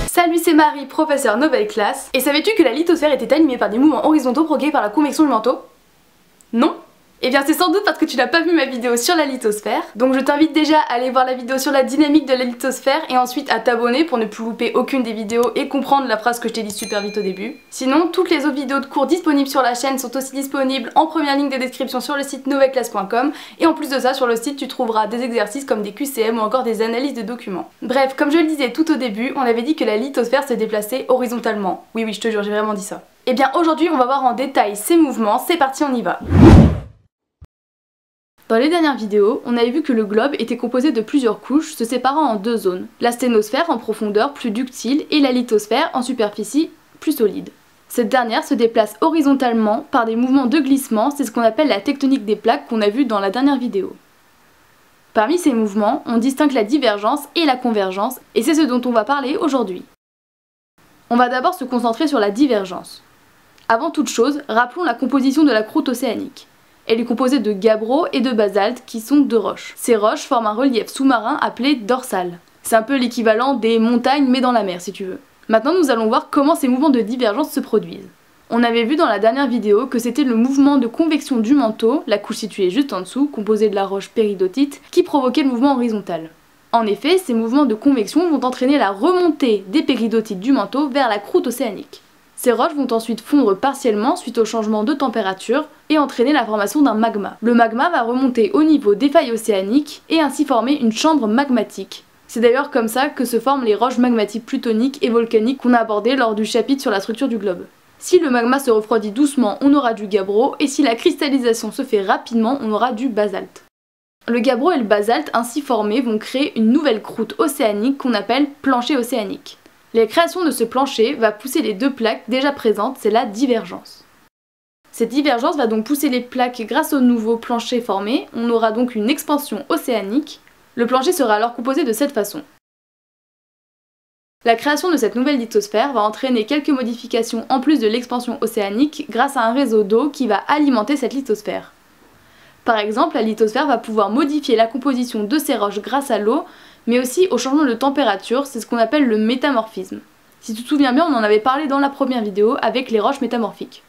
Salut, c'est Marie, professeure nouvelle classe. Et savais-tu que la lithosphère était animée par des mouvements horizontaux provoqués par la convection du manteau? Non? Eh bien c'est sans doute parce que tu n'as pas vu ma vidéo sur la lithosphère. Donc je t'invite déjà à aller voir la vidéo sur la dynamique de la lithosphère et ensuite à t'abonner pour ne plus louper aucune des vidéos et comprendre la phrase que je t'ai dit super vite au début. Sinon, toutes les autres vidéos de cours disponibles sur la chaîne sont aussi disponibles en première ligne de description sur le site nouvellleclasse.com, et en plus de ça, sur le site tu trouveras des exercices comme des QCM ou encore des analyses de documents. Bref, comme je le disais tout au début, on avait dit que la lithosphère se déplaçait horizontalement. Oui, je te jure, j'ai vraiment dit ça. Et bien aujourd'hui on va voir en détail ces mouvements, c'est parti, on y va. Dans les dernières vidéos, on avait vu que le globe était composé de plusieurs couches se séparant en deux zones, la sténosphère en profondeur plus ductile et la lithosphère en superficie plus solide. Cette dernière se déplace horizontalement par des mouvements de glissement, c'est ce qu'on appelle la tectonique des plaques qu'on a vu dans la dernière vidéo. Parmi ces mouvements, on distingue la divergence et la convergence, et c'est ce dont on va parler aujourd'hui. On va d'abord se concentrer sur la divergence. Avant toute chose, rappelons la composition de la croûte océanique. Elle est composée de gabbro et de basalte qui sont deux roches. Ces roches forment un relief sous-marin appelé dorsal. C'est un peu l'équivalent des montagnes mais dans la mer si tu veux. Maintenant nous allons voir comment ces mouvements de divergence se produisent. On avait vu dans la dernière vidéo que c'était le mouvement de convection du manteau, la couche située juste en dessous, composée de la roche péridotite, qui provoquait le mouvement horizontal. En effet, ces mouvements de convection vont entraîner la remontée des péridotites du manteau vers la croûte océanique. Ces roches vont ensuite fondre partiellement suite au changement de température et entraîner la formation d'un magma. Le magma va remonter au niveau des failles océaniques et ainsi former une chambre magmatique. C'est d'ailleurs comme ça que se forment les roches magmatiques plutoniques et volcaniques qu'on a abordées lors du chapitre sur la structure du globe. Si le magma se refroidit doucement, on aura du gabbro, et si la cristallisation se fait rapidement, on aura du basalte. Le gabbro et le basalte ainsi formés vont créer une nouvelle croûte océanique qu'on appelle plancher océanique. La création de ce plancher va pousser les deux plaques déjà présentes, c'est la divergence. Cette divergence va donc pousser les plaques grâce au nouveau plancher formé, on aura donc une expansion océanique. Le plancher sera alors composé de cette façon. La création de cette nouvelle lithosphère va entraîner quelques modifications en plus de l'expansion océanique grâce à un réseau d'eau qui va alimenter cette lithosphère. Par exemple, la lithosphère va pouvoir modifier la composition de ces roches grâce à l'eau, mais aussi au changement de température, c'est ce qu'on appelle le métamorphisme. Si tu te souviens bien, on en avait parlé dans la première vidéo avec les roches métamorphiques.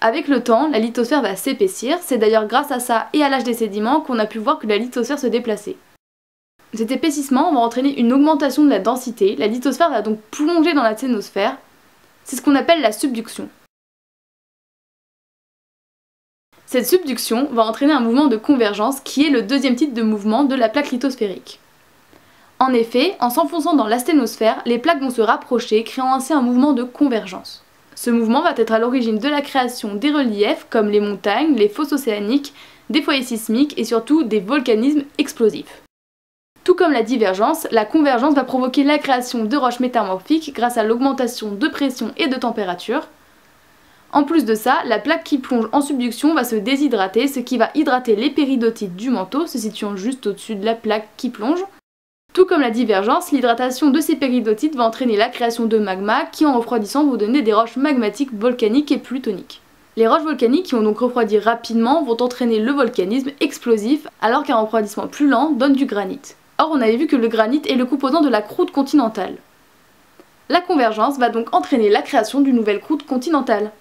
Avec le temps, la lithosphère va s'épaissir, c'est d'ailleurs grâce à ça et à l'âge des sédiments qu'on a pu voir que la lithosphère se déplaçait. Cet épaississement va entraîner une augmentation de la densité, la lithosphère va donc plonger dans la sténosphère, c'est ce qu'on appelle la subduction. Cette subduction va entraîner un mouvement de convergence qui est le deuxième type de mouvement de la plaque lithosphérique. En effet, en s'enfonçant dans la sténosphère, les plaques vont se rapprocher, créant ainsi un mouvement de convergence. Ce mouvement va être à l'origine de la création des reliefs comme les montagnes, les fosses océaniques, des foyers sismiques et surtout des volcanismes explosifs. Tout comme la divergence, la convergence va provoquer la création de roches métamorphiques grâce à l'augmentation de pression et de température. En plus de ça, la plaque qui plonge en subduction va se déshydrater, ce qui va hydrater les péridotites du manteau, se situant juste au-dessus de la plaque qui plonge. Tout comme la divergence, l'hydratation de ces péridotites va entraîner la création de magma qui, en refroidissant, vont donner des roches magmatiques volcaniques et plutoniques. Les roches volcaniques qui ont donc refroidi rapidement vont entraîner le volcanisme explosif, alors qu'un refroidissement plus lent donne du granit. Or, on avait vu que le granit est le composant de la croûte continentale. La convergence va donc entraîner la création d'une nouvelle croûte continentale.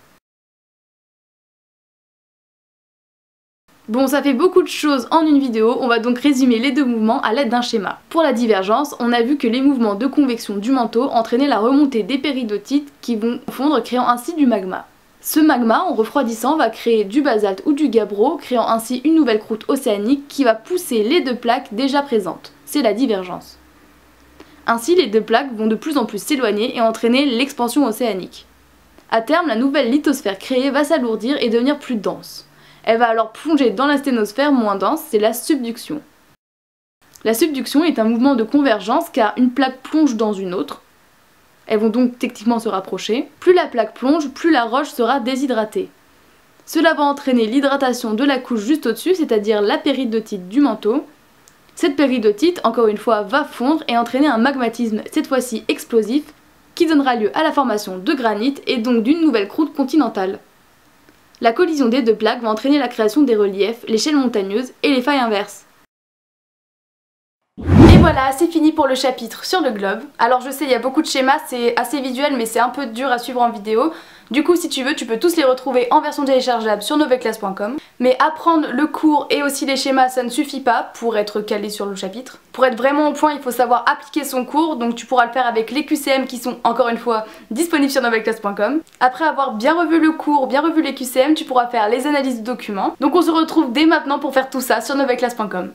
Bon, ça fait beaucoup de choses en une vidéo, on va donc résumer les deux mouvements à l'aide d'un schéma. Pour la divergence, on a vu que les mouvements de convection du manteau entraînaient la remontée des péridotites qui vont fondre, créant ainsi du magma. Ce magma, en refroidissant, va créer du basalte ou du gabbro, créant ainsi une nouvelle croûte océanique qui va pousser les deux plaques déjà présentes. C'est la divergence. Ainsi, les deux plaques vont de plus en plus s'éloigner et entraîner l'expansion océanique. À terme, la nouvelle lithosphère créée va s'alourdir et devenir plus dense. Elle va alors plonger dans la sténosphère moins dense, c'est la subduction. La subduction est un mouvement de convergence car une plaque plonge dans une autre. Elles vont donc techniquement se rapprocher. Plus la plaque plonge, plus la roche sera déshydratée. Cela va entraîner l'hydratation de la couche juste au-dessus, c'est-à-dire la péridotite du manteau. Cette péridotite, encore une fois, va fondre et entraîner un magmatisme, cette fois-ci explosif, qui donnera lieu à la formation de granit et donc d'une nouvelle croûte continentale. La collision des deux plaques va entraîner la création des reliefs, les chaînes montagneuses et les failles inverses. voilà, c'est fini pour le chapitre sur le globe. Alors je sais, il y a beaucoup de schémas, c'est assez visuel mais c'est un peu dur à suivre en vidéo. Du coup si tu veux, tu peux tous les retrouver en version téléchargeable sur novelclass.com. Mais apprendre le cours et aussi les schémas, ça ne suffit pas pour être calé sur le chapitre. Pour être vraiment au point, il faut savoir appliquer son cours, donc tu pourras le faire avec les QCM qui sont encore une fois disponibles sur novelclass.com. Après avoir bien revu le cours, bien revu les QCM, tu pourras faire les analyses de documents. Donc on se retrouve dès maintenant pour faire tout ça sur novelclass.com.